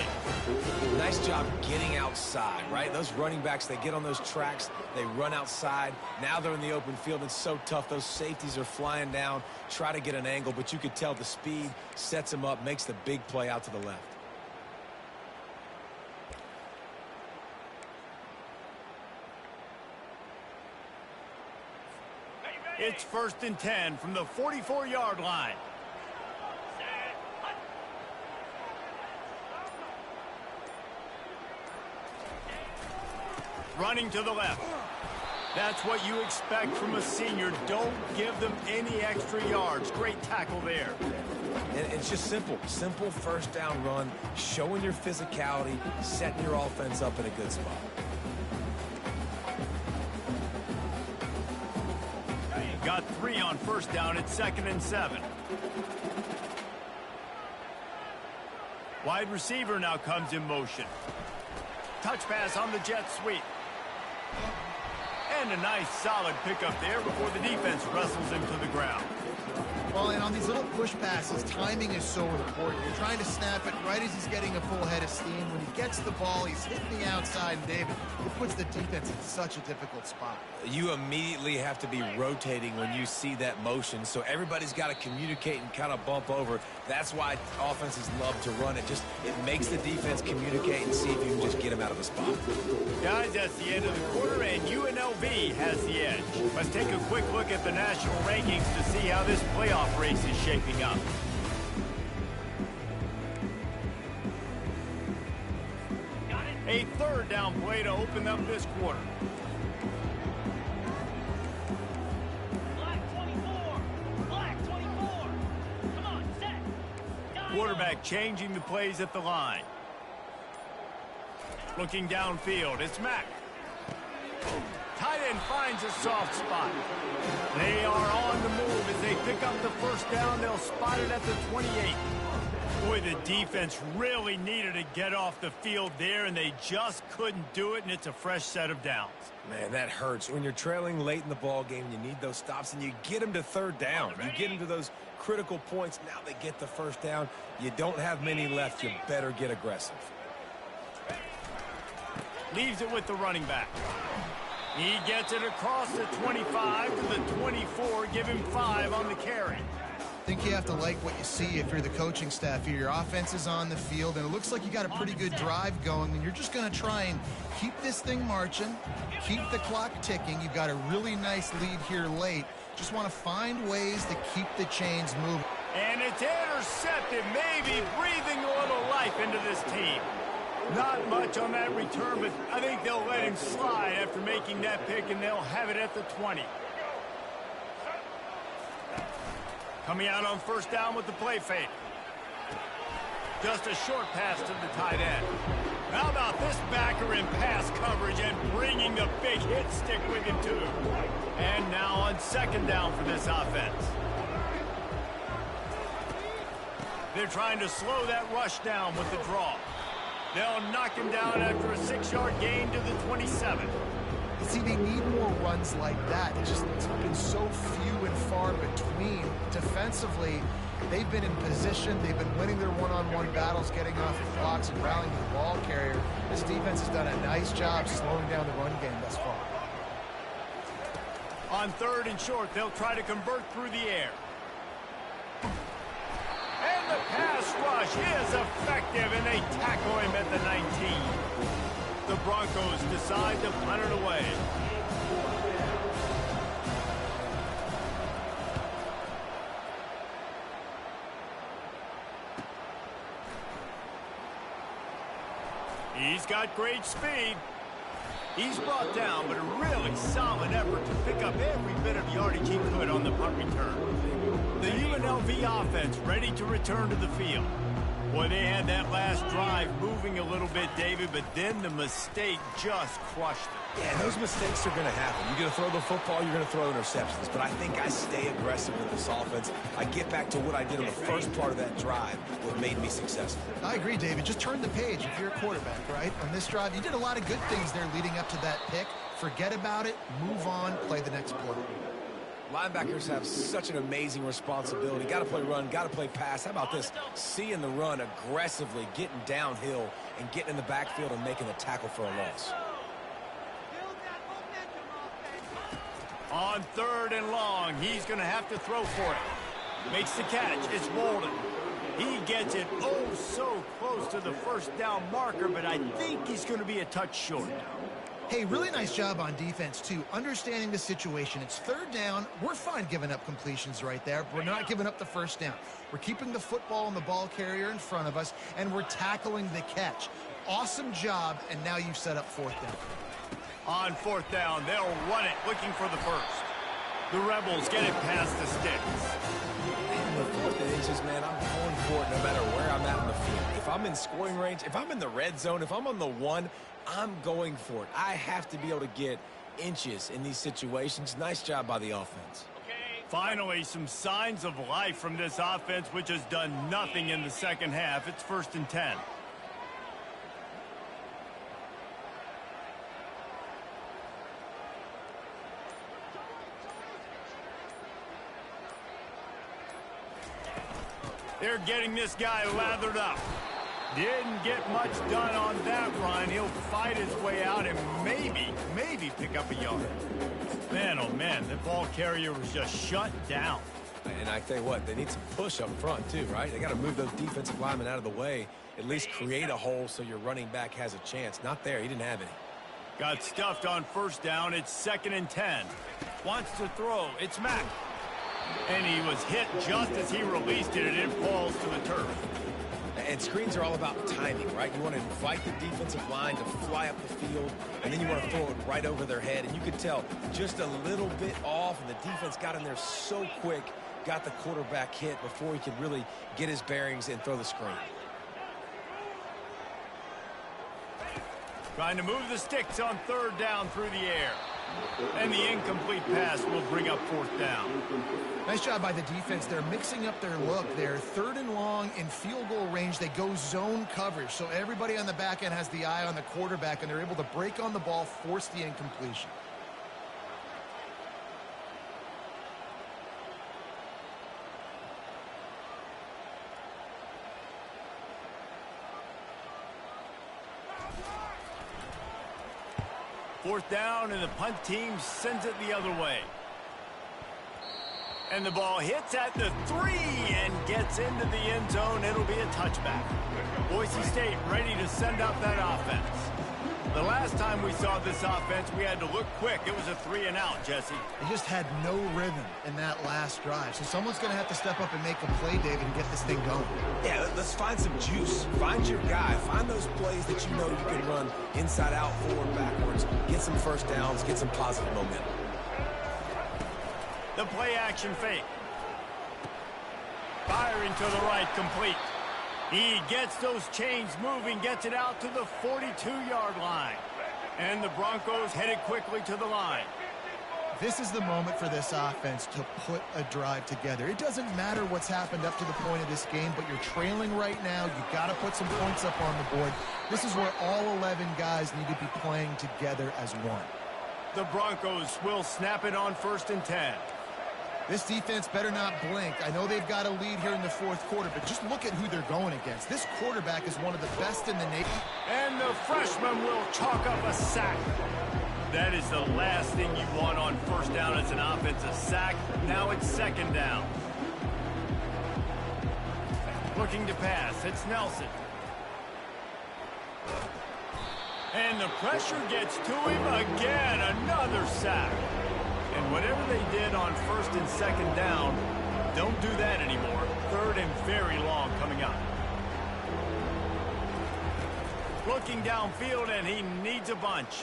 C: Nice job getting outside, right? Those running backs, they get on those tracks, they run outside. Now they're in the open field. It's so tough. Those safeties are flying down, try to get an angle, but you could tell the speed sets them up, makes the big play out to the left.
A: It's 1st and 10 from the 44-yard line. Running to the left. That's what you expect from a senior. Don't give them any extra yards. Great tackle there.
C: And it's just simple. Simple first down run, showing your physicality, setting your offense up in a good spot.
A: Got 3 on 1st down. It's 2nd and 7. Wide receiver now comes in motion. Touch pass on the jet sweep. And a nice solid pickup there before the defense wrestles him to the ground.
B: Well, and on these little push passes, timing is so important. You're trying to snap it right as he's getting a full head of steam. When he gets the ball, he's hitting the outside, and David, it puts the defense in such a difficult spot.
C: You immediately have to be rotating when you see that motion, so everybody's got to communicate and kind of bump over. That's why offenses love to run it. It makes the defense communicate and see if you can just get him out of a spot.
A: Guys, that's the end of the quarter, and UNLV has the edge. Let's take a quick look at the national rankings to see how this playoff race is shaping up. A 3rd down play to open up this quarter. Quarterback changing the plays at the line. Looking downfield, it's Mack. Tight end finds a soft spot. They are on the move as they pick up the 1st down. They'll spot it at the 28. Boy, the defense really needed to get off the field there, and they just couldn't do it, and it's a fresh set of downs.
C: Man, that hurts. When you're trailing late in the ball game, you need those stops, and you get them to 3rd down. You get them to those critical points. Now they get the 1st down. You don't have many left. You better get aggressive.
A: Leaves it with the running back. He gets it across the 25 to the 24, give him 5 on the carry.
B: I think you have to like what you see if you're the coaching staff here. Your offense is on the field, and it looks like you got a pretty good drive going, and you're just going to try and keep this thing marching, keep the clock ticking. You've got a really nice lead here late. Just want to find ways to keep the chains moving.
A: And it's intercepted, maybe breathing a little life into this team. Not much on that return, but I think they'll let him slide after making that pick, and they'll have it at the 20. Coming out on 1st down with the play fake. Just a short pass to the tight end. How about this backer in pass coverage and bringing the big hit stick with him, too. And now on 2nd down for this offense. They're trying to slow that rush down with the draw. They'll knock him down after a 6-yard gain to the 27.
B: See, they need more runs like that. It's been so few and far between. Defensively, they've been in position. They've been winning their one-on-one battles, getting off the blocks and rallying to the ball carrier. This defense has done a nice job slowing down the run game thus far.
A: On 3rd and short, they'll try to convert through the air. And the pass rush is effective, and they tackle him at the 19. The Broncos decide to punt it away. He's got great speed. He's brought down, but a really solid effort to pick up every bit of yardage he could on the punt return. The UNLV offense ready to return to the field. Boy, they had that last drive moving a little bit, David, but then the mistake just crushed it.
C: Yeah, those mistakes are going to happen. You're going to throw the football, you're going to throw interceptions. But I think I stay aggressive with this offense. I get back to what I did on the first part of that drive, what made me successful.
B: I agree, David. Just turn the page if you're a quarterback, right? On this drive, you did a lot of good things there leading up to that pick. Forget about it, move on, play the next quarter.
C: Linebackers have such an amazing responsibility. Got to play run, got to play pass. How about this? Seeing the run aggressively, getting downhill, and getting in the backfield and making the tackle for a loss.
A: On 3rd and long, he's going to have to throw for it. Makes the catch. It's Bolden. He gets it oh so close to the first down marker, but I think he's going to be a touch short.
B: Hey, really nice job on defense, too. Understanding the situation. It's 3rd down. We're fine giving up completions right there. We're not giving up the first down. We're keeping the football and the ball carrier in front of us, and we're tackling the catch. Awesome job, and now you've set up 4th down.
A: On 4th down, they'll run it, looking for the first. The Rebels get it past the sticks.
C: In the 4th inches, man, I'm going for it no matter where I'm at in the field. If I'm in scoring range, if I'm in the red zone, if I'm on the 1, I'm going for it. I have to be able to get inches in these situations. Nice job by the offense.
A: Finally, some signs of life from this offense, which has done nothing in the second half. It's 1st and 10. They're getting this guy lathered up. Didn't get much done on that run. He'll fight his way out and maybe pick up a yard. Man, oh man, the ball carrier was just shut down.
C: And I tell you what, they need some push up front too, right? They got to move those defensive linemen out of the way, at least create a hole so your running back has a chance. Not there. He didn't have any.
A: Got stuffed on 1st down. It's 2nd and 10. Wants to throw. It's Mack. And he was hit just as he released it, and it falls to the turf.
C: And screens are all about timing, right? You want to invite the defensive line to fly up the field, and then you want to throw it right over their head. And you could tell just a little bit off, and the defense got in there so quick, got the quarterback hit before he could really get his bearings and throw the screen.
A: Trying to move the sticks on 3rd down through the air. And the incomplete pass will bring up 4th down.
B: Nice job by the defense. They're mixing up their look. They're 3rd and long in field goal range. They go zone coverage. So everybody on the back end has the eye on the quarterback, and they're able to break on the ball, force the incompletion.
A: Fourth down, and the punt team sends it the other way. And the ball hits at the 3 and gets into the end zone. It'll be a touchback. Boise State ready to send up that offense. The last time we saw this offense, we had to look quick. It was a 3 and out, Jesse.
B: They just had no rhythm in that last drive. So someone's going to have to step up and make a play, David, and get this thing going.
C: Yeah, let's find some juice. Find your guy. Find those plays that you know you can run inside out, forward, backwards. Get some first downs. Get some positive momentum.
A: The play action fake. Firing to the right, complete. He gets those chains moving, gets it out to the 42-yard line. And the Broncos headed quickly to the line.
B: This is the moment for this offense to put a drive together. It doesn't matter what's happened up to the point of this game, but you're trailing right now. You've got to put some points up on the board. This is where all 11 guys need to be playing together as one.
A: The Broncos will snap it on 1st and 10.
B: This defense better not blink. I know they've got a lead here in the fourth quarter, but just look at who they're going against. This quarterback is one of the best in the nation.
A: And the freshman will chalk up a sack. That is the last thing you want on 1st down as an offensive sack. Now it's 2nd down. Looking to pass. It's Nelson. And the pressure gets to him again. Another sack. And whatever they did on 1st and 2nd down, don't do that anymore. 3rd and very long coming up. Looking downfield, and he needs a bunch.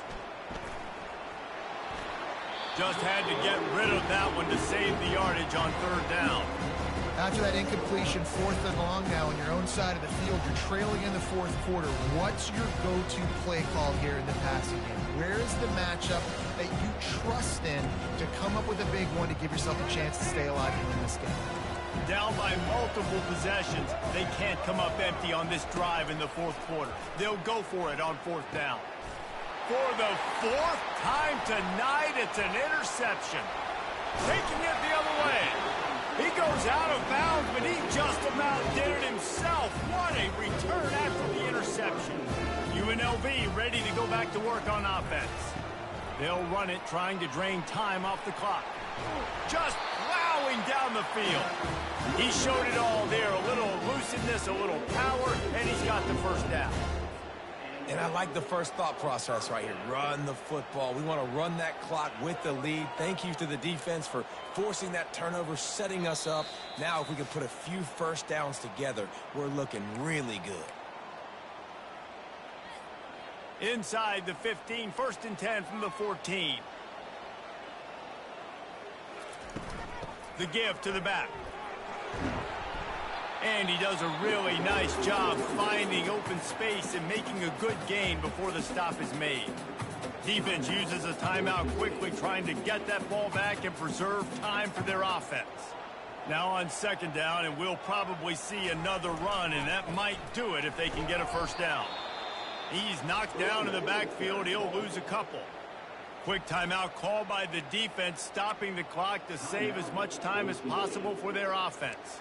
A: Just had to get rid of that one to save the yardage on 3rd down.
B: After that incompletion, 4th and long now on your own side of the field, you're trailing in the fourth quarter. What's your go-to play call here in the passing game? Where is the matchup that you trust in to come up with a big one to give yourself a chance to stay alive and win this game?
A: Down by multiple possessions, they can't come up empty on this drive in the fourth quarter. They'll go for it on 4th down. For the 4th time tonight, it's an interception. taking it the other way. He goes out of bounds, but he just about did it himself. What a return after the interception. UNLV ready to go back to work on offense. They'll run it, trying to drain time off the clock. Just plowing down the field. He showed it all there. A little elusiveness, a little power, and he's got the first down.
C: And I like the first thought process right here. Run the football. We want to run that clock with the lead. Thank you to the defense for forcing that turnover, setting us up. Now if we can put a few first downs together, we're looking really good.
A: Inside the 15, 1st and 10 from the 14. The give to the back. And he does a really nice job finding open space and making a good gain before the stop is made. Defense uses a timeout quickly, trying to get that ball back and preserve time for their offense. Now on 2nd down, and we'll probably see another run, and that might do it if they can get a first down. He's knocked down in the backfield. He'll lose a couple. Quick timeout called by the defense, stopping the clock to save as much time as possible for their offense.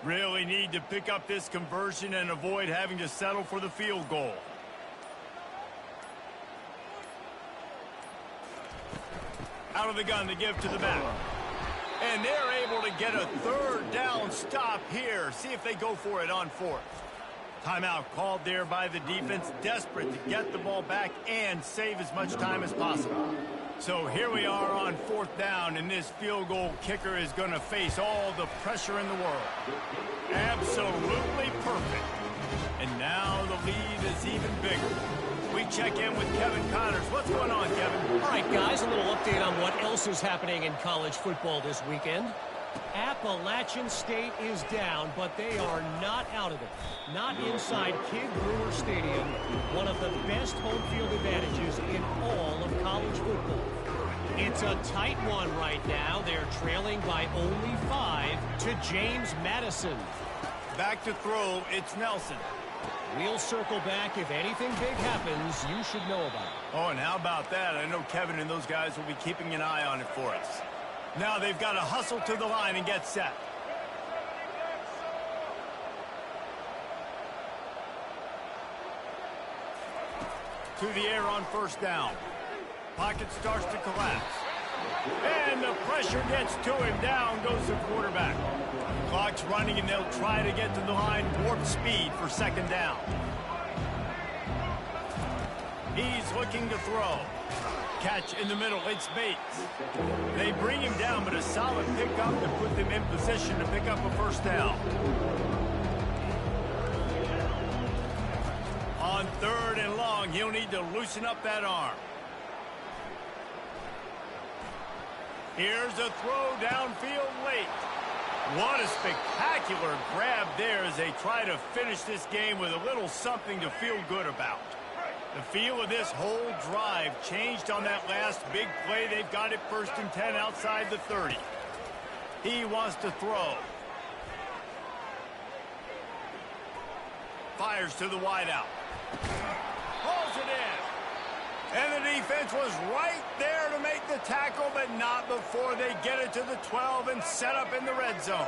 A: Really need to pick up this conversion and avoid having to settle for the field goal. Out of the gun to give to the back. And they're able to get a 3rd down stop here. See if they go for it on 4th. Timeout called there by the defense, desperate to get the ball back and save as much time as possible. So here we are on 4th down, and this field goal kicker is going to face all the pressure in the world. Absolutely perfect. And now the lead is even bigger. We check in with Kevin Connors. What's going on, Kevin?
D: All right, guys, a little update on what else is happening in college football this weekend. Appalachian State is down, but they are not out of it. Not inside Kid Brewer Stadium, one of the best home field advantages in all of college football. It's a tight one right now. They're trailing by only 5 to James Madison.
A: Back to throw, it's Nelson.
D: We'll circle back. If anything big happens, you should know about it.
A: Oh, and how about that? I know Kevin and those guys will be keeping an eye on it for us. Now they've got to hustle to the line and get set. To the air on 1st down. Pocket starts to collapse. And the pressure gets to him. Down goes the quarterback. Clock's running, and they'll try to get to the line. Warp speed for 2nd down. He's looking to throw. Catch in the middle. It's Bates. They bring him down, but a solid pickup to put them in position to pick up a 1st down. On 3rd and long, he'll need to loosen up that arm. Here's a throw downfield late. What a spectacular grab there as they try to finish this game with a little something to feel good about. The feel of this whole drive changed on that last big play. They've got it 1st and 10 outside the 30. He wants to throw. Fires to the wideout. Pulls it in. And the defense was right there to make the tackle, but not before they get it to the 12 and set up in the red zone.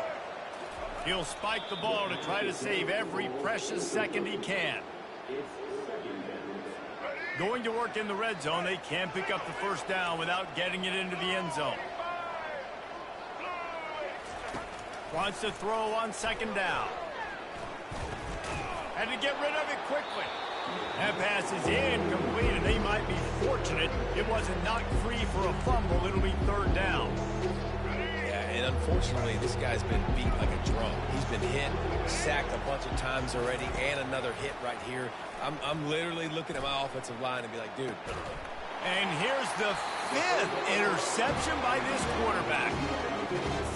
A: He'll spike the ball to try to save every precious second he can. Going to work in the red zone, they can pick up the 1st down without getting it into the end zone. Wants to throw on 2nd down. Had to get rid of it quickly. That pass is incomplete, and they might be fortunate it wasn't knocked free for a fumble. It'll be 3rd down.
C: Yeah, and unfortunately, this guy's been beat like a drum. He's been hit, sacked a bunch of times already, and another hit right here. I'm literally looking at my offensive line and be like, dude.
A: And here's the 5th interception by this quarterback.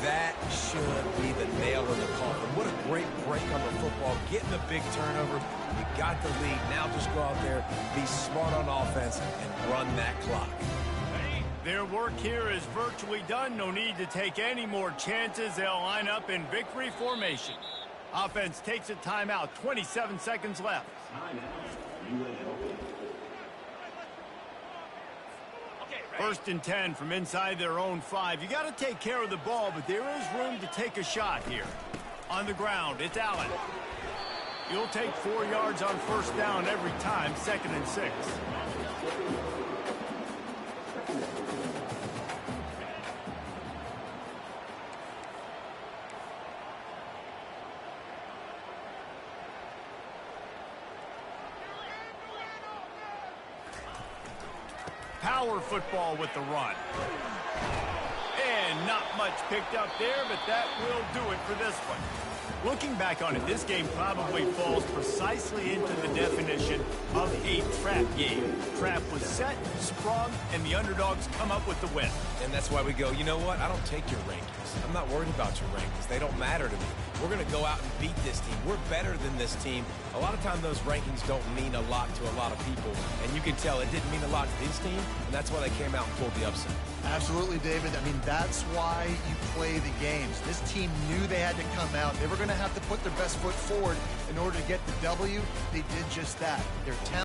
C: That should be the nail in the coffin. What a great break on the football. Getting the big turnover. You got the lead. Now just go out there, be smart on offense, and run that clock.
A: Their work here is virtually done. No need to take any more chances. They'll line up in victory formation. Offense takes a timeout. 27 seconds left. First and 10 from inside their own 5. You got to take care of the ball, but there is room to take a shot here. On the ground, it's Allen. You'll take 4 yards on first down every time. 2nd and 6. Power football with the run. And not much picked up there, but that will do it for this one. Looking back on it, this game probably falls precisely into the definition of a trap game. Trap was set, sprung, and the underdogs come up with the win.
C: And that's why we go, you know what? I don't take your rankings. I'm not worried about your rankings. They don't matter to me. We're going to go out and beat this team. We're better than this team. A lot of times those rankings don't mean a lot to a lot of people. And you can tell it didn't mean a lot to this team, and that's why they came out and pulled the upset.
B: Absolutely, David. I mean, that's why you play the games. This team knew they had to come out. They were going to have to put their best foot forward in order to get the W. They did just that. Their talent